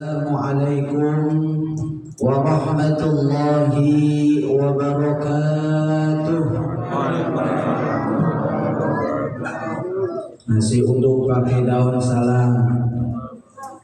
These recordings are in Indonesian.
Assalamualaikum warahmatullahi wabarakatuh. Masih untuk pakai daun salam.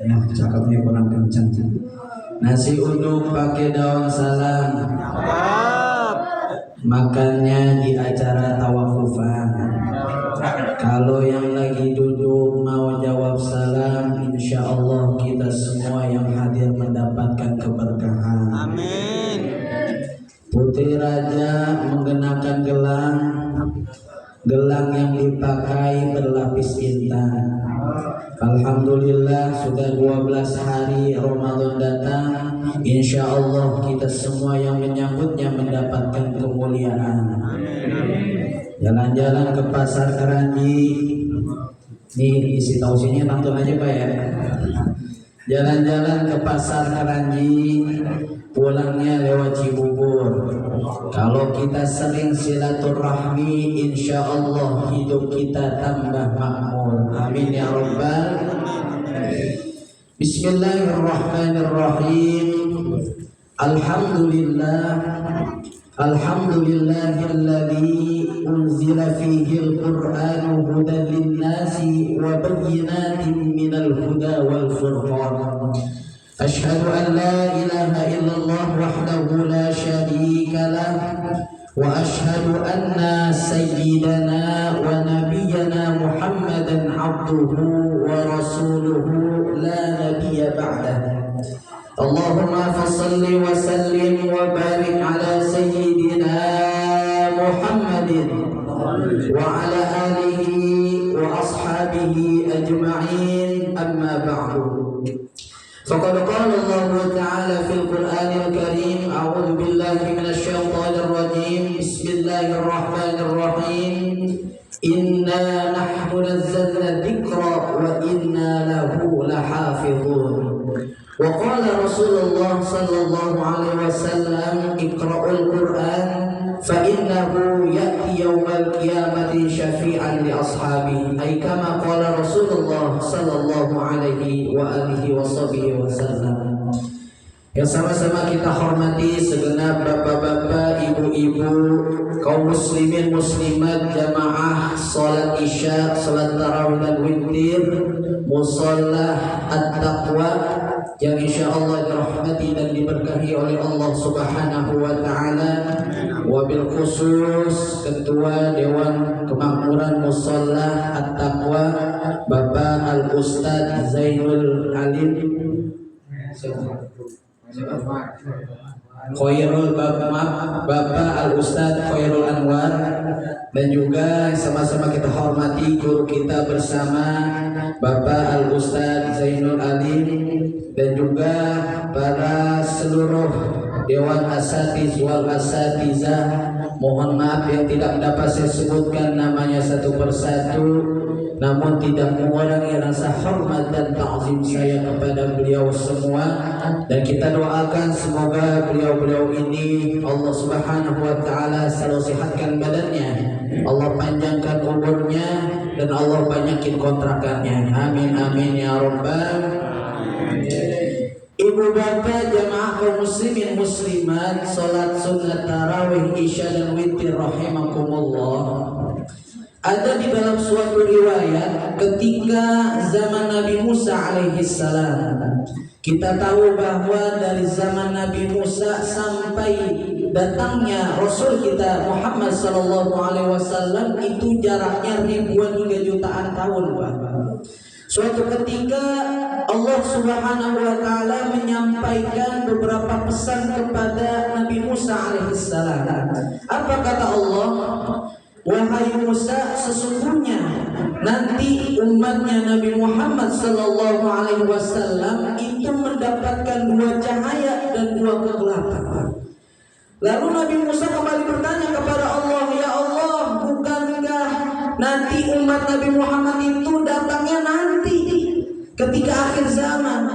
Ya, cakapnya kurang kencang. Nasi uduk pakai daun salam. Makannya di acara tawafufan. Kalau yang lagi duduk mau jawab salam, insya Allah kita semua yang hadir mendapatkan keberkahan. Amin. Putri Raja mengenakan gelang yang dipakai berlapis intan. Alhamdulillah sudah 12 hari Ramadan datang. Insya Allah kita semua yang menyambutnya mendapatkan kemuliaan. Jalan-jalan ke pasar Keranji. Nih isi tausinya nonton aja Pak ya. Jalan-jalan ke pasar Keranji, pulangnya lewat Cibubur. Kalau kita sering silaturahmi, insya Allah hidup kita tambah makmur. Amin ya Rabbal. Bismillahirrahmanirrahim. Alhamdulillahilladzi unzila fihil Qur'anu hudan linnasi wa bayyinatin minal huda wal furqan. Ashhadu an la ilaha illallah wahdahu la syarika lah wa ashhadu anna sayyidana wa nabiyyana Muhammadan abduhu wa rasuluhu la nabiyya ba'dah. Allahumma fassalli wa sallim wa barik ala sayyidina Muhammadin wa ala alihi wa ashabihi ajma'in, amma ba'du. Faqad qala Allah ta'ala fil Qur'anil Karim, a'udzu billahi minasy syaithanir rajim. Bismillahirrahmanirrahim. Inna nahnu nazzalna dzikra wa inna lahu lahafizun. Wa qala Rasulullah sallallahu alaihi wasallam, iqra'ul Qur'an fa innahu ya'ti yaumal qiyamati syafi'an li ashabihi. Ay kama qala Rasulullah sallallahu alaihi wa alihi wasallam. Yang sama-sama kita hormati segenap bapak-bapak, ibu-ibu, kaum muslimin muslimat, jamaah salat isya, salat tarawih dan witir, musalla at-taqwa yang insya Allah dirahmati dan diberkahi oleh Allah Subhanahu wa Ta'ala. Wabil khusus Ketua Dewan Kemakmuran Musalla At-Taqwa Bapak Al-Ustadz Zainul Alim Khairul Bapak Al-Ustadz Khairul Anwar, dan juga sama-sama kita hormati guru kita bersama Bapak Al-Ustadz Zainul Alim, dan juga para seluruh Dewan Asatiz wal Asatizah. Mohon maaf yang tidak dapat saya sebutkan namanya satu persatu, namun tidak mengurangi rasa hormat dan ta'zim saya kepada beliau semua. Dan kita doakan semoga beliau-beliau ini Allah Subhanahu wa Ta'ala selalu sehatkan badannya, Allah panjangkan umurnya, dan Allah banyakin kontrakannya. Amin amin ya rabbal. Ibu bapak jamaah kaum muslimin muslimat, salat sunat tarawih isya dan witir rahimakumullah. Ada di dalam suatu riwayat ketika zaman Nabi Musa alaihissalam. Kita tahu bahwa dari zaman Nabi Musa sampai datangnya Rasul kita Muhammad sallallahu alaihi wasallam itu jaraknya ribuan hingga jutaan tahun, Pak. Suatu ketika Allah Subhanahu wa Ta'ala menyampaikan beberapa pesan kepada Nabi Musa alaihissalam. Apa kata Allah? Wahai Musa, sesungguhnya nanti umatnya Nabi Muhammad sallallahu alaihi wasallam itu mendapatkan dua cahaya dan dua kegelapan. Lalu Nabi Musa kembali bertanya kepada Allah, ya Allah, bukankah nanti umat Nabi Muhammad itu datangnya nanti ketika akhir zaman?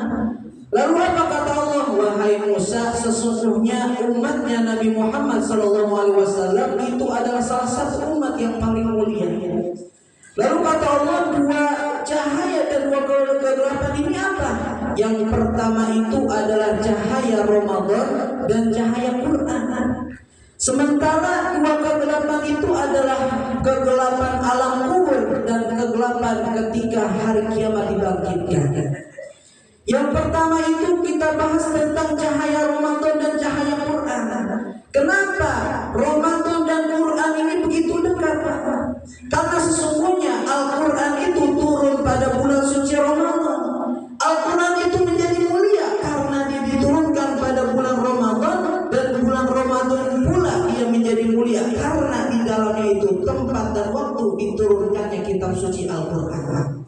Lalu apa kata Allah? Wahai Musa, sesungguhnya umatnya Nabi Muhammad SAW itu adalah salah satu umat yang paling mulia. Lalu kata Allah, dua cahaya dan dua kegelapan ini apa? Yang pertama itu adalah cahaya Ramadan dan cahaya Quran. Sementara dua kegelapan itu adalah kegelapan alam kubur dan kegelapan ketika hari kiamat dibangkitkan. Yang pertama itu kita bahas tentang cahaya Ramadan dan cahaya Quran. Kenapa Ramadan dan Quran ini begitu dekat, Pak? Karena sesungguhnya Al-Quran itu turun pada bulan suci Ramadan. Al-Quran itu menjadi mulia karena dia diturunkan pada bulan Ramadan, dan bulan Ramadan pula dia menjadi mulia karena di dalamnya itu tempat dan waktu diturunkannya kitab suci Al-Quran.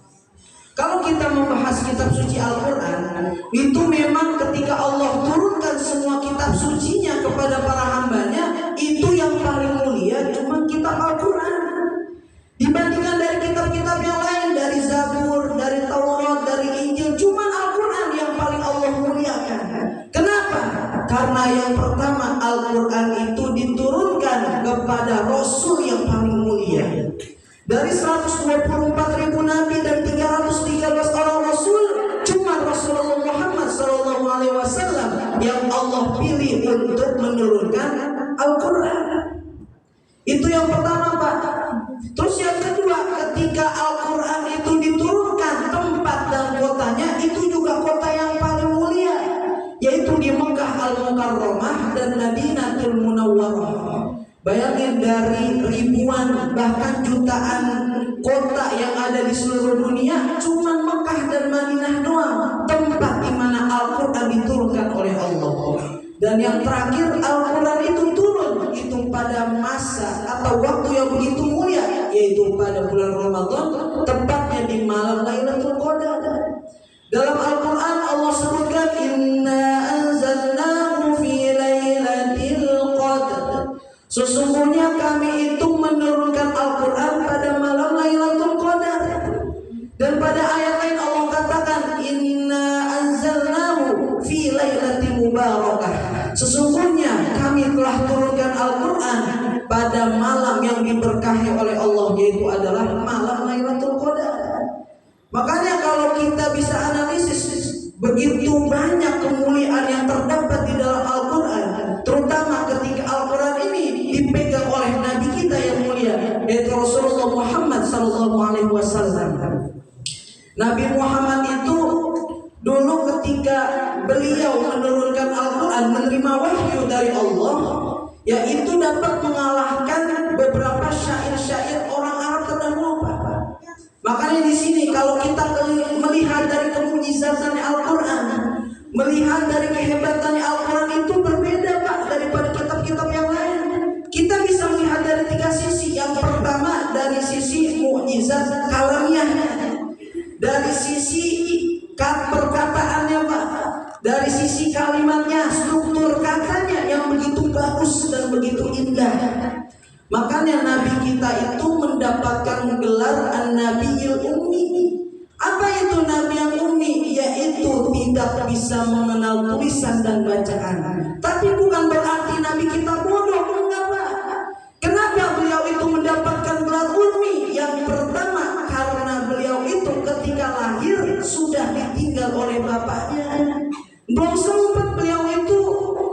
Kalau kita membahas kitab suci Al-Quran, itu memang ketika Allah turunkan semua kitab sucinya kepada para hambanya, itu yang paling mulia cuma kitab Al-Quran. Dibandingkan dari kitab-kitab yang lain, dari Zabur, dari Taurat, dari Injil, cuma Al-Quran yang paling Allah muliakan. Kenapa? Karena yang pertama, Al-Quran itu diturunkan kepada Rasul yang paling mulia. Dari 124.000 nabi dan 313 orang rasul, cuma Rasulullah Muhammad SAW yang Allah pilih untuk menurunkan Al-Quran. Itu yang pertama, Pak. Terus yang kedua, ketika Al-Quran itu diturunkan, tempat dan kotanya itu juga kota yang paling mulia, yaitu di Mekah Al-Mukarramah dan Madinatul Munawwarah. Bayangin, dari ribuan bahkan jutaan kota yang ada di seluruh dunia, cuma Mekah dan Madinah doang tempat di mana Al-Quran diturunkan oleh Allah. Dan yang terakhir, Al-Quran itu turun itu pada masa atau waktu yang begitu mulia, yaitu pada bulan Ramadan, tepatnya di malam Lailatul Qadar. Dalam Al-Quran Allah sebutkan, Inna anzalnahu fi lailatul qadar. Sesungguhnya kami itu menurunkan Al-Quran pada malam Lailatul Qadar. Dan pada ayat lain Allah katakan, Inna anzalnahu fi lailatin mubarakah. Sesungguhnya kami telah turunkan Al-Quran pada malam yang diberkahi oleh Allah, yaitu adalah malam Lailatul Qadar. Makanya kalau kita bisa analisis, begitu banyak kemuliaan yang terdapat di dalam Al-Quran, terutama ketika Al-Quran ini dipegang oleh Nabi kita yang mulia, yaitu Rasulullah Muhammad SAW. Nabi Muhammad itu dulu ketika beliau menurunkan Al-Quran, menerima wahyu dari Allah, yaitu dapat mengalahkan beberapa syair-syair orang Arab terdahulu. Makanya di sini kalau kita melihat dari kemujizatan Al-Quran, melihat dari kehebatannya Al-Quran itu berbeda, Pak, daripada kitab-kitab yang lain. Kita bisa melihat dari tiga sisi. Yang pertama dari sisi mukjizat kalamiahnya, dari sisi perkataannya, Pak, dari sisi kalimatnya, struktur katanya yang begitu bagus dan begitu indah. Makanya Nabi kita itu mendapatkan gelar An-Nabiyul Ummi. Apa itu Nabi yang ummi? Yaitu tidak bisa mengenal tulisan dan bacaan. Tapi bukan berarti Nabi kita bodoh, enggak, Pak. Kenapa beliau itu mendapatkan gelar ummi? Yang pertama, karena beliau itu ketika lahir sudah ditinggal oleh bapaknya. Belum sempat beliau itu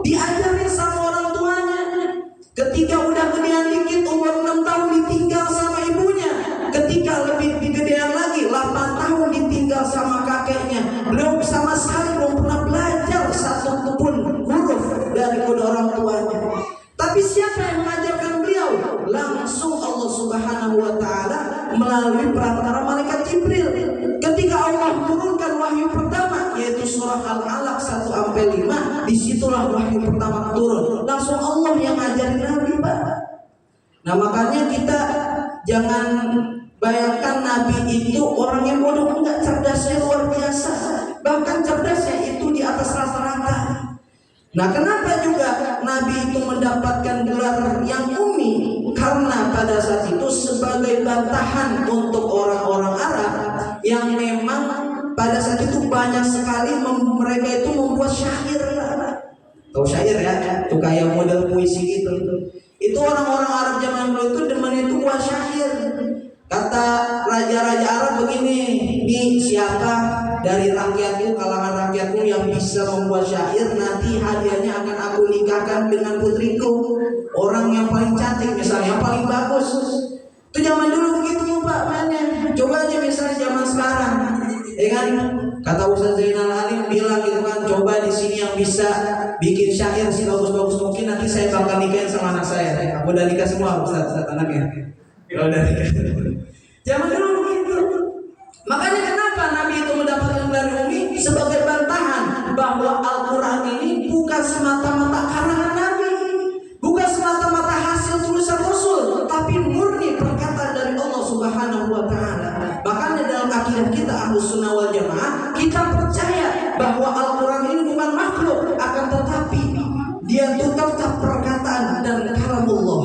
diajarin sama orang tuanya. Ketika udah gedean dikit, umur 6 tahun ditinggal sama ibunya. Ketika lebih gedean lagi, 8 tahun ditinggal sama kakeknya. Beliau sama sekali belum pernah belajar satu pun huruf dari kedua orang tuanya. Tapi siapa yang mengajarkan beliau? Langsung Allah Subhanahu wa Ta'ala melalui perantara malaikat Jibril. Ketika Allah turunkan wahyu pertama, yaitu surah Al-Alaq 1-5, disitulah wahyu pertama turun. Langsung Allah yang ngajarin Nabi, Pak. Nah, makanya kita jangan bayangkan Nabi itu orang yang bodoh, enggak, cerdasnya luar biasa. Bahkan cerdasnya itu di atas rata-rata. Nah, kenapa juga Nabi itu mendapatkan gelar yang ummi? Karena pada saat itu sebagai bantahan untuk orang-orang Arab yang memang pada saat itu banyak sekali mereka itu membuat syair. Tahu syair ya? Itu kayak model puisi gitu. Itu orang-orang Arab zaman dulu itu demen itu buat syair. Kata raja-raja Arab begini, ini siapa dari rakyatku, kalangan bisa membuat syair, nanti hadiahnya akan aku nikahkan dengan putriku, orang yang paling cantik misalnya, yang paling bagus. Itu zaman dulu begitu Pak mainnya. Coba aja misalnya zaman sekarang, ya kan? Kata Ustaz Zainal Alim bilang gitu kan, coba di sini yang bisa bikin syair sebagus-bagus mungkin, nanti saya bakal nikahin sama anak saya. Aku udah nikah semua Ustaz anaknya. Ya udah nikah. Zaman dulu begitu. Makanya kenapa Nabi itu mendapatkan gelar Umi sebagai bantahan bahwa Al-Quran ini bukan semata-mata karangan Nabi, bukan semata-mata hasil tulisan Rasul, tapi murni perkataan dari Allah Subhanahu wa Ta'ala. Bahkan dalam akidah kita Ahlus Sunnah wal Jamaah, kita percaya bahwa Al-Quran ini bukan makhluk, akan tetapi dia itu tetap perkataan dan kalamullah.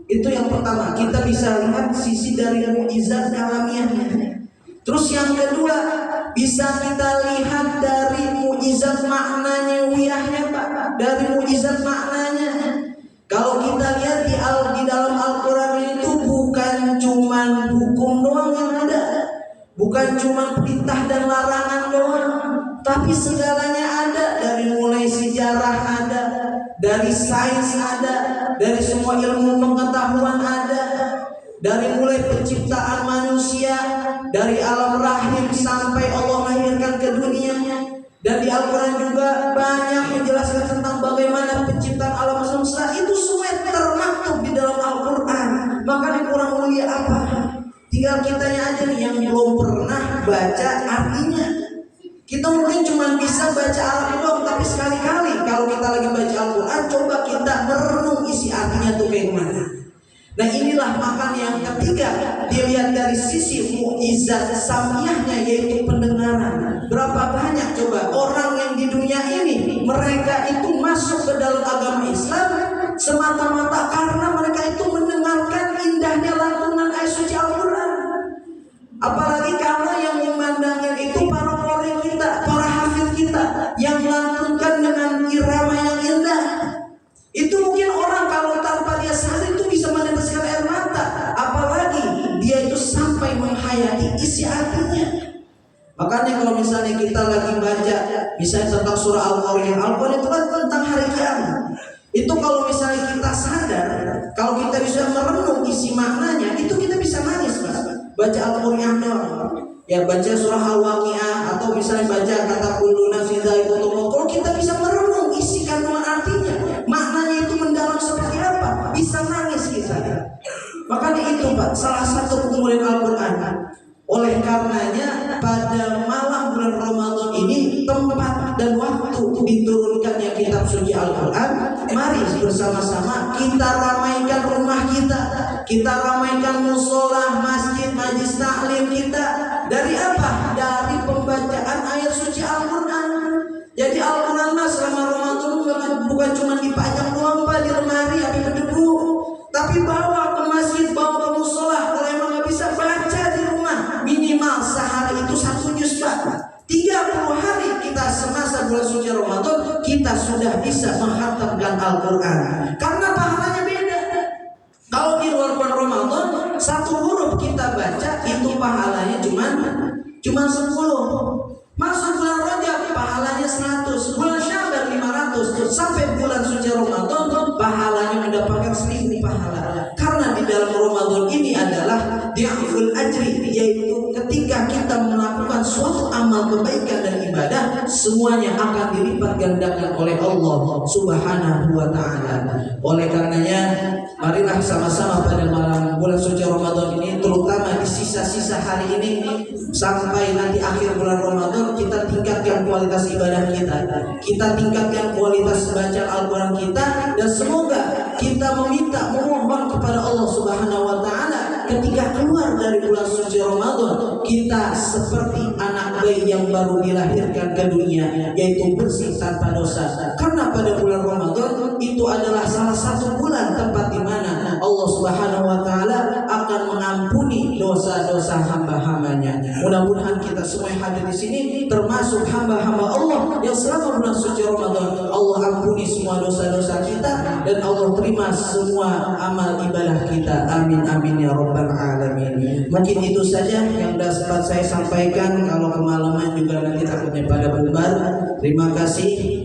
Itu yang pertama, kita bisa lihat sisi dari mukjizat kalamiahnya. Terus yang kedua, bisa kita lihat dari mukjizat maknanya wiyahnya Pak, dari mukjizat maknanya. Kalau kita lihat di dalam Al-Quran itu bukan cuma hukum doang yang ada, bukan cuma perintah dan larangan doang, tapi segalanya ada. Dari mulai sejarah ada, dari sains ada, dari semua ilmu pengetahuan ada, dari mulai penciptaan manusia, dari alam rahim sampai Allah lahirkan ke dunia. Dan di Al-Quran juga banyak menjelaskan tentang bagaimana penciptaan alam semesta. Itu semua termaktub di dalam Al-Quran. Makanya kurang mulia apa? Tinggal kitanya aja nih yang belum pernah baca artinya. Kita mungkin cuma bisa baca arti doang, tapi sekali-kali kalau kita lagi baca Al-Quran, coba kita merenung isi artinya tuh kayak gimana. Nah inilah makanya yang ketiga, dilihat dari sisi mukjizat samiyahnya, yaitu pendengaran. Berapa banyak coba orang yang di dunia ini mereka itu masuk ke dalam agama Islam semata-mata karena mereka itu mendengarkan indahnya lantunan ayat suci Al-Quran. Apalagi karena yang memandangnya itu para qori kita, para hafid kita yang melantunkan dengan irama yang indah. Itu mungkin orang kalau tanpa dia sadar itu bisa meneteskan air mata, apalagi dia itu sampai menghayati isi artinya. Makanya kalau misalnya kita lagi baca misalnya tentang surah Al-Qari'ah, Al-Qari'ah itu kan tentang hari kiamat. Itu kalau misalnya kita sadar, kalau kita bisa merenung isi maknanya, itu kita bisa nangis Mas. Baca Al-Qari'ah doang. Ya baca surah Al-Waqi'ah atau misalnya baca kata kullu nafsin dha'iqatul maut. Kalau kita bisa merenung isi kandungan artinya, maknanya itu mendalam seperti apa, bisa nangis kita. Makanya itu Pak, salah satu kemuliaan Al-Quran. Oleh karenanya pada malam bulan Ramadan ini, tempat dan waktu diturunkannya kitab suci Al-Quran, mari bersama-sama kita ramaikan rumah kita ramaikan musola, masjid, majlis taklim kita. Dari apa? Dari pembacaan ayat suci Al-Quran. Jadi Al-Quran selama Ramadan bukan cuma dipajang doang Pak di lemari habis berdebu, tapi bawa ke masjid, bawa ke musola. Kalau emang nggak bisa, baca di rumah minimal sehari itu 1 juz Pak. 30 hari kita semasa bulan suci Ramadan kita sudah bisa menghatamkan Al-Quran, karena pahalanya beda. Kalau di luar bulan Ramadan 1 huruf kita baca itu pahalanya cuma 10. Masuk bulan Rajab pahalanya 100, bulan Syaban 500, sampai bulan suci Ramadan pahalanya mendapatkan 1000 pahala. Karena di dalam Ramadan ini adalah di'ful ajri, yaitu ketika kita melakukan suatu amal kebaikan dan ibadah, semuanya akan dilipat gandakan oleh Allah Subhanahu wa Ta'ala. Oleh karenanya marilah sama-sama pada malam bulan suci Ramadan ini, terutama di sisa-sisa hari ini sampai nanti akhir bulan Ramadan, kita tingkatkan kualitas ibadah kita tingkatkan kualitas baca Al-Quran kita, dan semoga kita memohon kepada Allah Subhanahu wa Ta'ala ketika keluar dari bulan suci Ramadan, kita seperti anak bayi yang baru dilahirkan ke dunia, yaitu bersih tanpa dosa. Karena pada bulan Ramadan itu adalah salah satu bulan tempat di mana Allah Subhanahu wa Ta'ala akan mengampuni dosa-dosa hamba-hambanya. Mudah-mudahan kita semua yang hadir di sini termasuk hamba-hamba Allah yang selama bulan suci Ramadan Allah ampuni semua semua dosa-dosa kita, dan Allah terima semua amal ibadah kita. Amin amin ya rabbal alamin. Mungkin itu saja yang dapat saya sampaikan. Kalau kemalaman juga nanti takutnya pada bubar. Terima kasih.